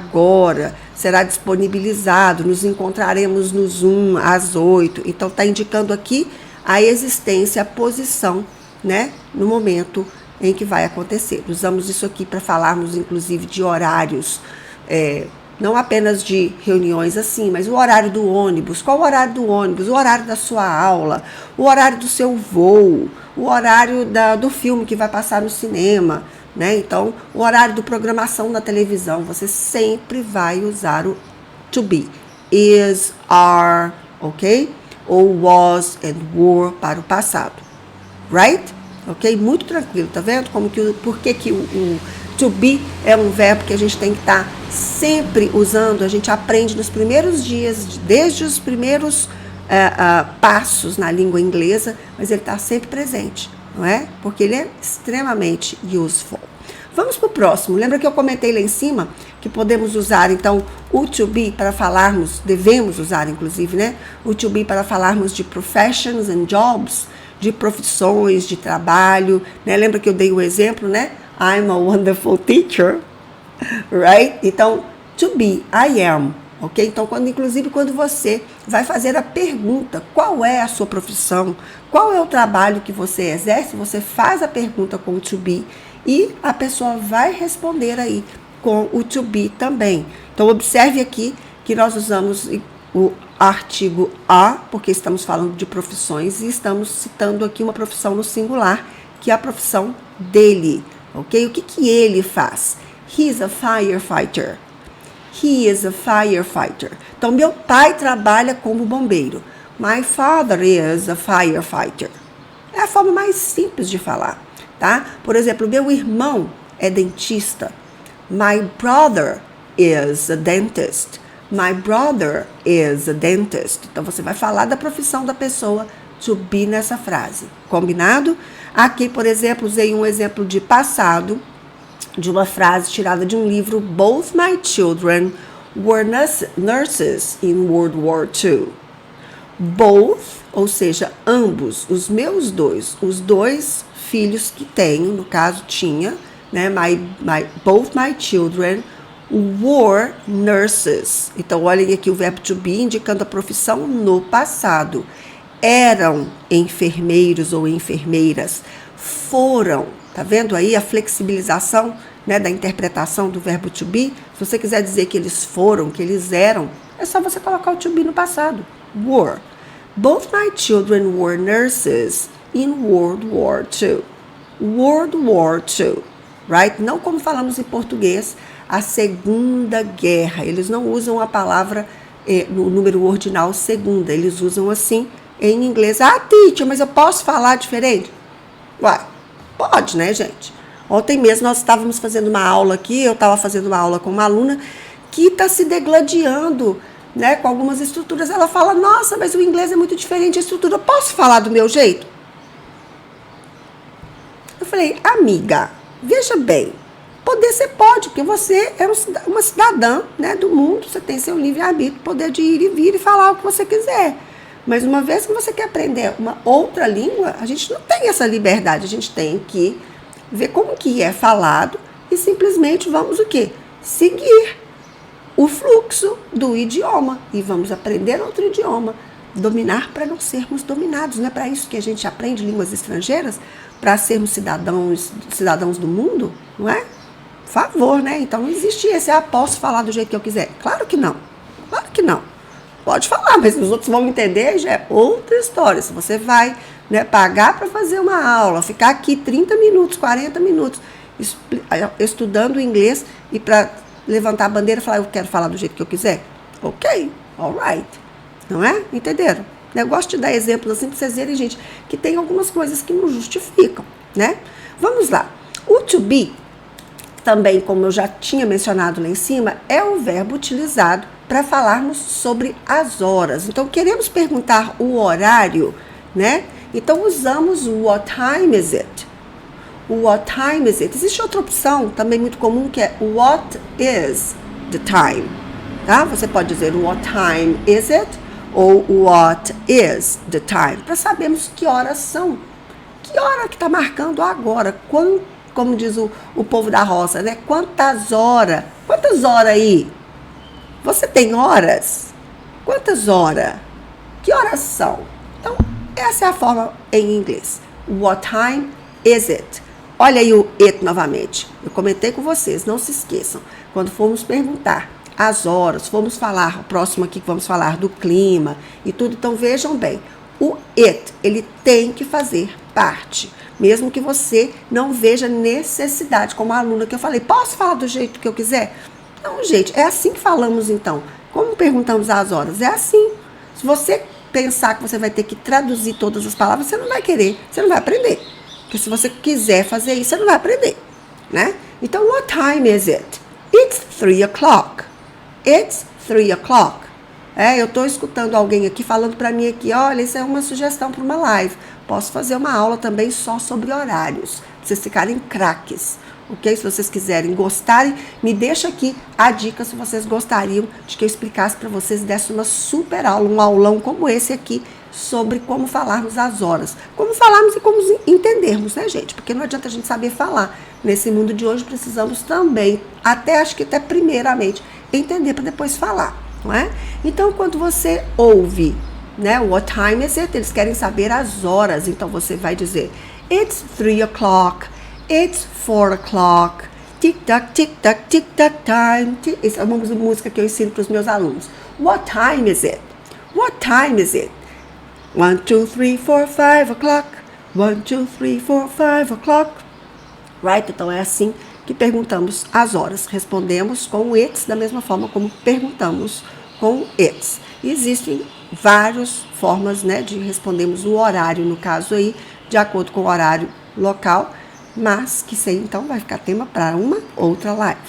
disponibilizado, nos encontraremos no Zoom às 8. Então, está indicando aqui a existência, a posição, né, no momento em que vai acontecer. Usamos isso aqui para falarmos, inclusive, de horários, não apenas de reuniões assim, mas o horário do ônibus. Qual o horário do ônibus? O horário da sua aula, o horário do seu voo, o horário do filme que vai passar no cinema, né? Então, o horário de programação na televisão, você sempre vai usar o to be. Is, are, ok? Ou was and were para o passado. Right? Ok? Muito tranquilo, tá vendo? Por que o to be é um verbo que a gente tem que estar sempre usando, a gente aprende nos primeiros dias, desde os primeiros passos na língua inglesa, mas ele está sempre presente, não é? Porque ele é extremamente useful. Vamos para o próximo. Lembra que eu comentei lá em cima que podemos usar, então, o to be para falarmos, devemos usar, inclusive, né? O to be para falarmos de professions and jobs, de profissões, de trabalho, né? Lembra que eu dei o exemplo, né? I'm a wonderful teacher, right? Então, to be, I am, ok? Então, inclusive, quando você vai fazer a pergunta, qual é a sua profissão, qual é o trabalho que você exerce, você faz a pergunta com o to be e a pessoa vai responder aí com o to be também. Então, observe aqui que nós usamos o artigo a, porque estamos falando de profissões e estamos citando aqui uma profissão no singular, que é a profissão dele, ok? O que ele faz? He's a firefighter. He is a firefighter. Então, meu pai trabalha como bombeiro. My father is a firefighter. É a forma mais simples de falar, tá? Por exemplo, meu irmão é dentista. My brother is a dentist. My brother is a dentist. Então, você vai falar da profissão da pessoa to be nessa frase. Combinado? Aqui, por exemplo, usei um exemplo de passado, de uma frase tirada de um livro. Both my children were nurses in World War II. Both, ou seja, ambos, os dois filhos que tenho, no caso tinha, né? Both my children were nurses. Então, olhem aqui o verbo to be indicando a profissão no passado. Eram enfermeiros ou enfermeiras. Foram. Tá vendo aí a flexibilização, né, da interpretação do verbo to be? Se você quiser dizer que eles foram, que eles eram, é só você colocar o to be no passado. Were. Both my children were nurses in World War II. World War II. Right? Não como falamos em português, a Segunda Guerra. Eles não usam a palavra no número ordinal segunda. Eles usam assim em inglês. Ah, teacher, mas eu posso falar diferente? Uai, pode, né, gente? Ontem mesmo nós estávamos fazendo uma aula aqui, eu estava fazendo uma aula com uma aluna que está se degladiando, né, com algumas estruturas. Ela fala, nossa, mas o inglês é muito diferente a estrutura. Eu posso falar do meu jeito? Eu falei, amiga, veja bem, poder você pode, porque você é uma cidadã, né, do mundo, você tem seu livre-arbítrio, poder de ir e vir e falar o que você quiser. Mas uma vez que você quer aprender uma outra língua, a gente não tem essa liberdade, a gente tem que ver como que é falado e simplesmente vamos o quê? Seguir o fluxo do idioma e vamos aprender outro idioma, dominar para não sermos dominados, não é para isso que a gente aprende línguas estrangeiras, para sermos cidadãos do mundo, não é? Por favor, né? Então não existe esse, posso falar do jeito que eu quiser. Claro que não, claro que não. Pode falar, mas os outros vão entender, já é outra história. Se você vai, né, pagar para fazer uma aula, ficar aqui 30 minutos, 40 minutos, estudando inglês e para levantar a bandeira e falar, eu quero falar do jeito que eu quiser. Ok, alright. Não é? Entenderam? Eu gosto de dar exemplos assim para vocês verem, gente, que tem algumas coisas que não justificam, né? Vamos lá. O to be, também, como eu já tinha mencionado lá em cima, é o verbo utilizado para falarmos sobre as horas. Então, queremos perguntar o horário, né? Então, usamos what time is it? What time is it? Existe outra opção também muito comum que é what is the time? Tá? Você pode dizer what time is it? Ou what is the time? Para sabermos que horas são. Que hora que está marcando agora? Como diz o povo da roça, né? Quantas horas? Quantas horas aí? Você tem horas? Quantas horas? Que horas são? Então, essa é a forma em inglês. What time is it? Olha aí o it novamente. Eu comentei com vocês, não se esqueçam. Quando formos perguntar as horas, formos falar, o próximo aqui que vamos falar do clima e tudo, então vejam bem. O it, ele tem que fazer parte. Mesmo que você não veja necessidade, como a aluna que eu falei, posso falar do jeito que eu quiser? Não, gente, é assim que falamos então. Como perguntamos as horas? É assim. Se você pensar que você vai ter que traduzir todas as palavras, você não vai querer, você não vai aprender. Porque se você quiser fazer isso, você não vai aprender, né? Então, what time is it? It's 3 o'clock. It's 3 o'clock. Eu estou escutando alguém aqui falando para mim aqui, olha, isso é uma sugestão para uma live. Posso fazer uma aula também só sobre horários, pra vocês ficarem craques, ok? Se vocês quiserem, gostarem, me deixa aqui a dica se vocês gostariam de que eu explicasse para vocês, desse uma super aula, um aulão como esse aqui, sobre como falarmos as horas. Como falarmos e como entendermos, né, gente? Porque não adianta a gente saber falar. Nesse mundo de hoje precisamos também, acho que até primeiramente, entender para depois falar, não é? Então, quando você ouve, né, what time is it? Eles querem saber as horas, então você vai dizer it's 3 o'clock, it's 4 o'clock, tic-tac, tic-tac, tic-tac time. Essa é uma música que eu ensino para os meus alunos. What time is it? What time is it? 1, 2, 3, 4, 5 o'clock. 1, 2, 3, 4, 5 o'clock. Right? Então é assim que perguntamos as horas. Respondemos com o it's da mesma forma como perguntamos com o it's. E existem várias formas, né, de respondermos o horário, no caso aí, de acordo com o horário local, mas que sei, então, vai ficar tema para uma outra live.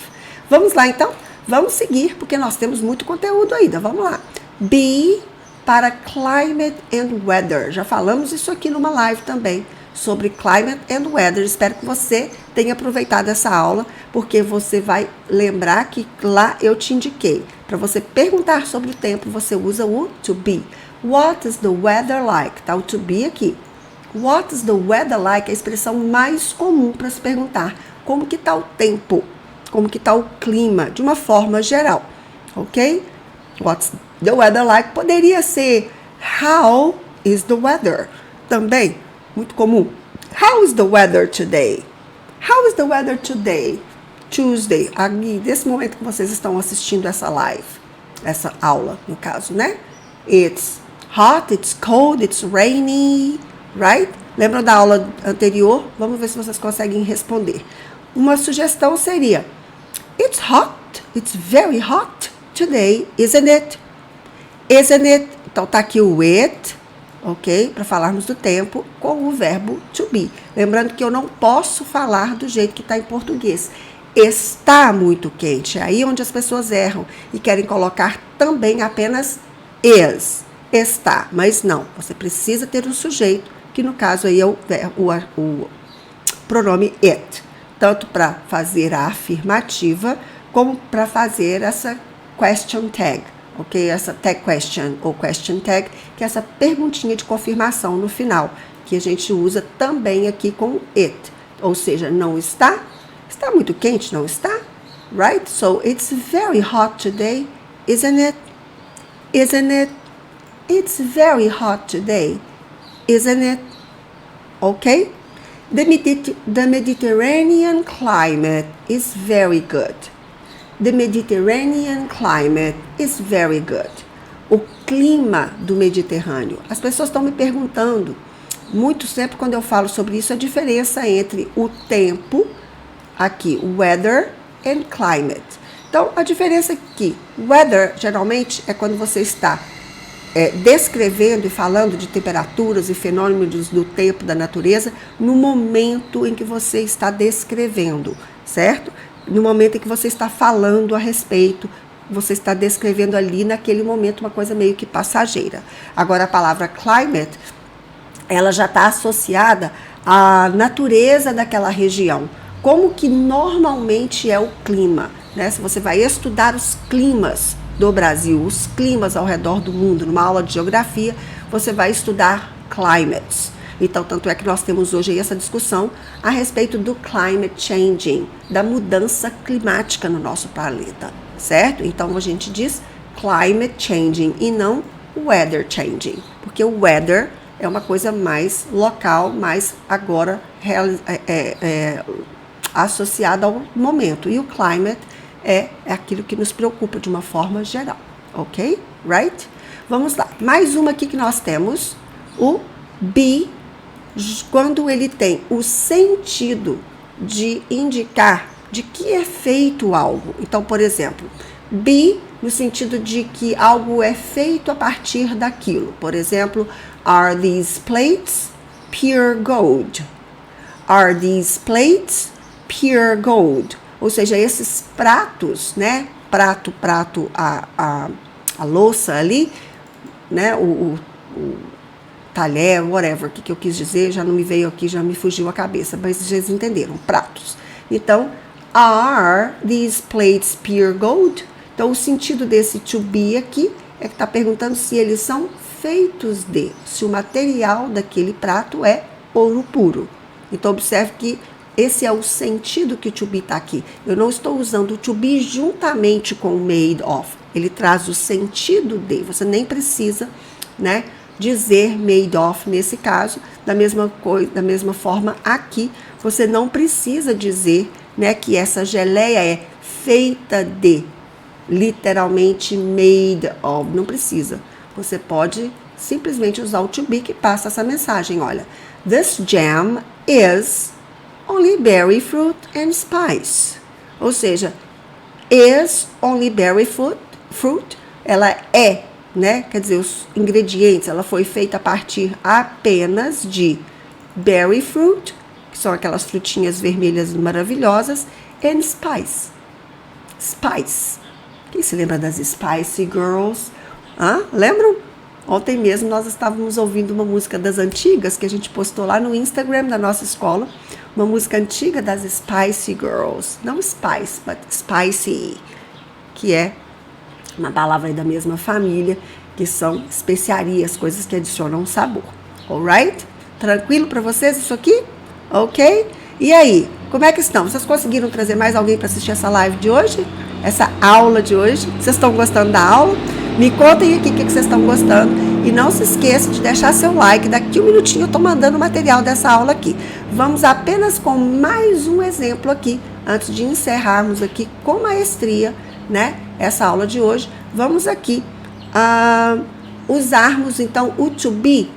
Vamos lá, então? Vamos seguir, porque nós temos muito conteúdo ainda. Vamos lá. B para climate and weather. Já falamos isso aqui numa live também, sobre climate and weather. Espero que você tenha aproveitado essa aula, porque você vai lembrar que lá eu te indiquei. Para você perguntar sobre o tempo, você usa o to be. What is the weather like? Tá o to be aqui. What is the weather like? É a expressão mais comum para se perguntar. Como que tá o tempo? Como que tá o clima? De uma forma geral, ok? What's the weather like? Poderia ser how is the weather? Também, muito comum. How is the weather today? How is the weather today? Tuesday. Aqui, nesse momento que vocês estão assistindo essa live, essa aula, no caso, né? It's hot, it's cold, it's rainy, right? Lembram da aula anterior? Vamos ver se vocês conseguem responder. Uma sugestão seria: it's hot, it's very hot today, isn't it? Isn't it? Então tá aqui o it, ok? Para falarmos do tempo com o verbo to be. Lembrando que eu não posso falar do jeito que está em português. Está muito quente. É aí onde as pessoas erram e querem colocar também apenas is. Está, mas não. Você precisa ter um sujeito, que no caso aí é o pronome it. Tanto para fazer a afirmativa, como para fazer essa question tag, ok? Essa tag question ou question tag, que é essa perguntinha de confirmação no final, que a gente usa também aqui com it. Ou seja, não está? Está muito quente, não está? Right? So, it's very hot today, isn't it? Isn't it? It's very hot today, isn't it? Ok? The Mediterranean climate is very good. The Mediterranean climate is very good. O clima do Mediterrâneo. As pessoas estão me perguntando muito sempre quando eu falo sobre isso, a diferença entre o tempo, aqui, weather and climate. Então, a diferença é que weather, geralmente, é quando você está descrevendo e falando de temperaturas e fenômenos do tempo, da natureza, no momento em que você está descrevendo, certo? No momento em que você está falando a respeito, você está descrevendo ali naquele momento uma coisa meio que passageira. Agora, a palavra climate, ela já está associada à natureza daquela região. Como que normalmente é o clima, né? Se você vai estudar os climas do Brasil, os climas ao redor do mundo, numa aula de geografia, você vai estudar climates. Então, tanto é que nós temos hoje aí essa discussão a respeito do climate changing, da mudança climática no nosso planeta, certo? Então, a gente diz climate changing e não weather changing, porque o weather é uma coisa mais local, mais agora associada ao momento, e o climate é aquilo que nos preocupa de uma forma geral, ok? Right? Vamos lá. Mais uma aqui que nós temos, o be, quando ele tem o sentido de indicar de que é feito algo. Então, por exemplo, be no sentido de que algo é feito a partir daquilo. Por exemplo, are these plates pure gold? Are these plates pure gold? Ou seja, esses pratos, né? Prato, a louça ali, né? O talher, whatever, o que eu quis dizer, já não me veio aqui, já me fugiu a cabeça, mas vocês entenderam, pratos. Então, are these plates pure gold? Então, o sentido desse to be aqui é que está perguntando se eles são feitos de, se o material daquele prato é ouro puro. Então, observe que esse é o sentido que o to be está aqui. Eu não estou usando o to be juntamente com o made of. Ele traz o sentido de. Você nem precisa, né, dizer made of nesse caso. Da mesma forma, aqui, você não precisa dizer, né, que essa geleia é feita de, literalmente made of. Não precisa. Você pode simplesmente usar o to be que passa essa mensagem. Olha, this jam is only berry fruit and spice. Ou seja, is only berry fruit, ela é, né? Quer dizer, os ingredientes, ela foi feita a partir apenas de berry fruit, que são aquelas frutinhas vermelhas maravilhosas, and spice. Spice. Quem se lembra das Spice Girls? Lembram? Ontem mesmo nós estávamos ouvindo uma música das antigas que a gente postou lá no Instagram da nossa escola. Uma música antiga das Spice Girls. Não Spice, but Spicy. Que é uma palavra aí da mesma família, que são especiarias, coisas que adicionam sabor. Alright? Tranquilo para vocês isso aqui? Ok? E aí, como é que estão? Vocês conseguiram trazer mais alguém para assistir essa live de hoje? Essa aula de hoje? Vocês estão gostando da aula? Me contem aqui o que vocês estão gostando. E não se esqueça de deixar seu like. Daqui um minutinho eu estou mandando o material dessa aula aqui. Vamos apenas com mais um exemplo aqui, antes de encerrarmos aqui com maestria, né? Essa aula de hoje. Vamos aqui usarmos então o to be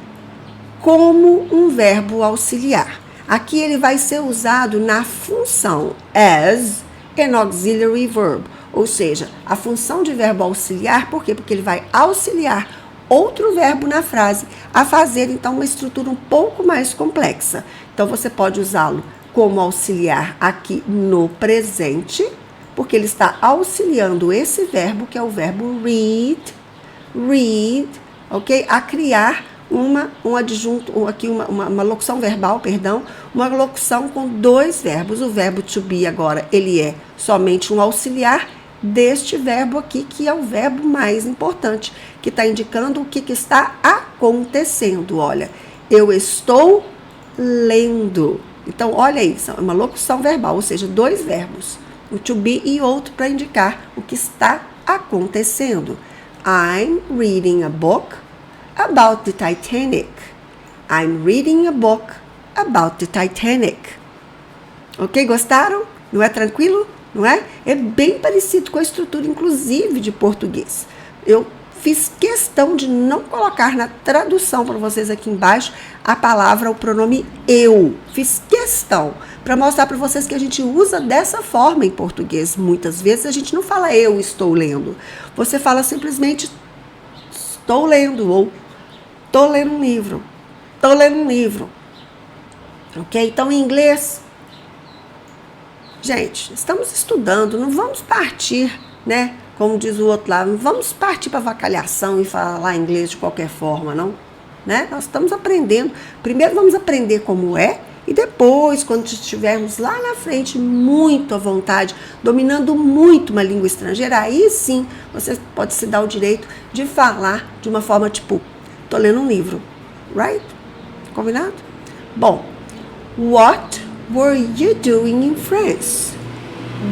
como um verbo auxiliar. Aqui ele vai ser usado na função as an auxiliary verb. Ou seja, a função de verbo auxiliar, por quê? Porque ele vai auxiliar outro verbo na frase a fazer, então, uma estrutura um pouco mais complexa. Então, você pode usá-lo como auxiliar aqui no presente, porque ele está auxiliando esse verbo, que é o verbo read, ok? A criar um adjunto, aqui uma locução verbal, uma locução com dois verbos. O verbo to be agora, ele é somente um auxiliar deste verbo aqui, que é o verbo mais importante, que está indicando o que está acontecendo. Olha, eu estou lendo. Então, olha isso, é uma locução verbal, ou seja, dois verbos, o to be e outro para indicar o que está acontecendo. I'm reading a book about the Titanic. I'm reading a book about the Titanic. Ok? Gostaram? Não é tranquilo? Não é? É bem parecido com a estrutura, inclusive, de português. Eu fiz questão de não colocar na tradução para vocês aqui embaixo a palavra, o pronome eu. Fiz questão para mostrar para vocês que a gente usa dessa forma em português. Muitas vezes a gente não fala eu estou lendo. Você fala simplesmente estou lendo ou estou lendo um livro. Estou lendo um livro. Ok? Então, em inglês, gente, estamos estudando, não vamos partir, né? Como diz o outro lá, não vamos partir para avacalhação e falar inglês de qualquer forma, não. Né? Nós estamos aprendendo. Primeiro vamos aprender como é e depois, quando estivermos lá na frente, muito à vontade, dominando muito uma língua estrangeira, aí sim você pode se dar o direito de falar de uma forma tipo, tô lendo um livro, right? Combinado? Bom, what were you doing in France?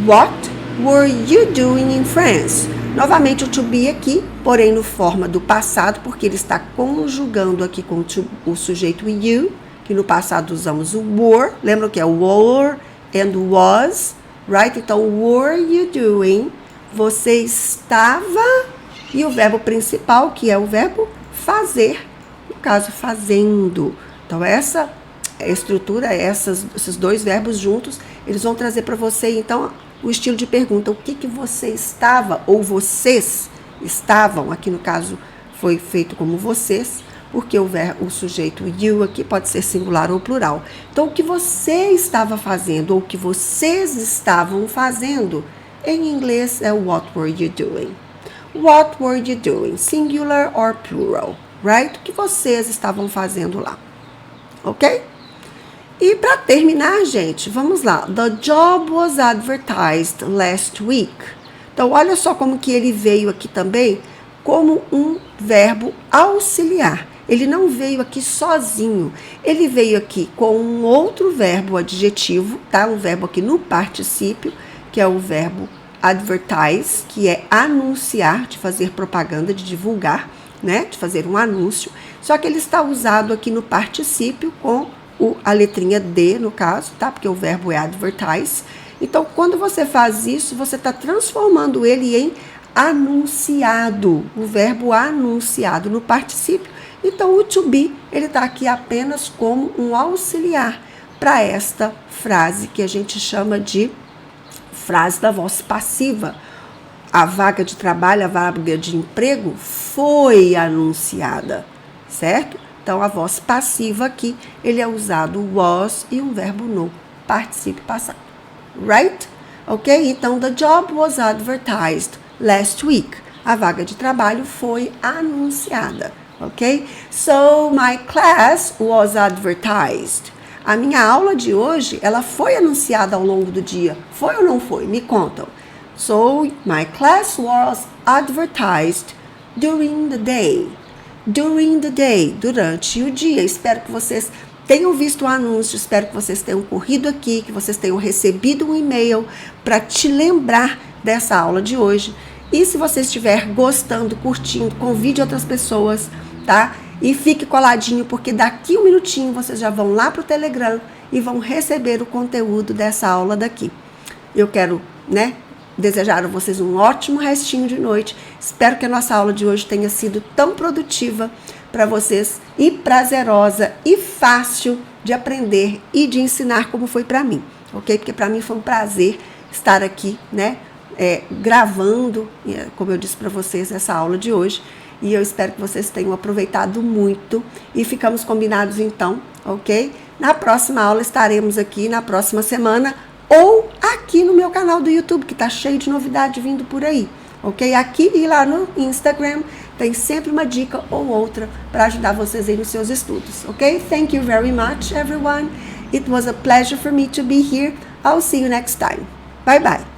What were you doing in France? Novamente o to be aqui, porém no forma do passado, porque ele está conjugando aqui com o sujeito you, que no passado usamos o were, lembram que é were and was, right? Então, were you doing? Você estava, e o verbo principal, que é o verbo fazer, no caso, fazendo. Então, essa estrutura, esses dois verbos juntos, eles vão trazer para você, então, o estilo de pergunta, o que você estava, ou vocês estavam, aqui no caso foi feito como vocês, porque o sujeito you aqui pode ser singular ou plural. Então, o que você estava fazendo, ou o que vocês estavam fazendo, em inglês é what were you doing? What were you doing? Singular or plural, right? O que vocês estavam fazendo lá, ok? E para terminar, gente, vamos lá. The job was advertised last week. Então, olha só como que ele veio aqui também como um verbo auxiliar. Ele não veio aqui sozinho. Ele veio aqui com um outro verbo adjetivo, tá? Um verbo aqui no particípio, que é o verbo advertise, que é anunciar, de fazer propaganda, de divulgar, né? De fazer um anúncio. Só que ele está usado aqui no particípio com a letrinha D, no caso, tá? Porque o verbo é advertise. Então, quando você faz isso, você está transformando ele em anunciado, o verbo anunciado no particípio. Então, o to be, ele está aqui apenas como um auxiliar para esta frase que a gente chama de frase da voz passiva. A vaga de trabalho, a vaga de emprego foi anunciada, certo? Então, a voz passiva aqui, ele é usado was e um verbo no particípio passado. Right? Ok? Então, the job was advertised last week. A vaga de trabalho foi anunciada. Ok? So, my class was advertised. A minha aula de hoje, ela foi anunciada ao longo do dia. Foi ou não foi? Me contam. So, my class was advertised during the day. During the day, durante o dia. Espero que vocês tenham visto o anúncio, espero que vocês tenham corrido aqui, que vocês tenham recebido um e-mail para te lembrar dessa aula de hoje. E se você estiver gostando, curtindo, convide outras pessoas, tá? E fique coladinho, porque daqui um minutinho vocês já vão lá para o Telegram e vão receber o conteúdo dessa aula daqui. Eu quero, desejar a vocês um ótimo restinho de noite. Espero que a nossa aula de hoje tenha sido tão produtiva para vocês e prazerosa e fácil de aprender e de ensinar como foi para mim, ok? Porque para mim foi um prazer estar aqui, gravando, como eu disse para vocês, essa aula de hoje. E eu espero que vocês tenham aproveitado muito e ficamos combinados então, ok? Na próxima aula estaremos aqui na próxima semana ou aqui no meu canal do YouTube, que está cheio de novidade vindo por aí, ok? Aqui e lá no Instagram tem sempre uma dica ou outra para ajudar vocês aí nos seus estudos, ok? Thank you very much, everyone. It was a pleasure for me to be here. I'll see you next time. Bye, bye.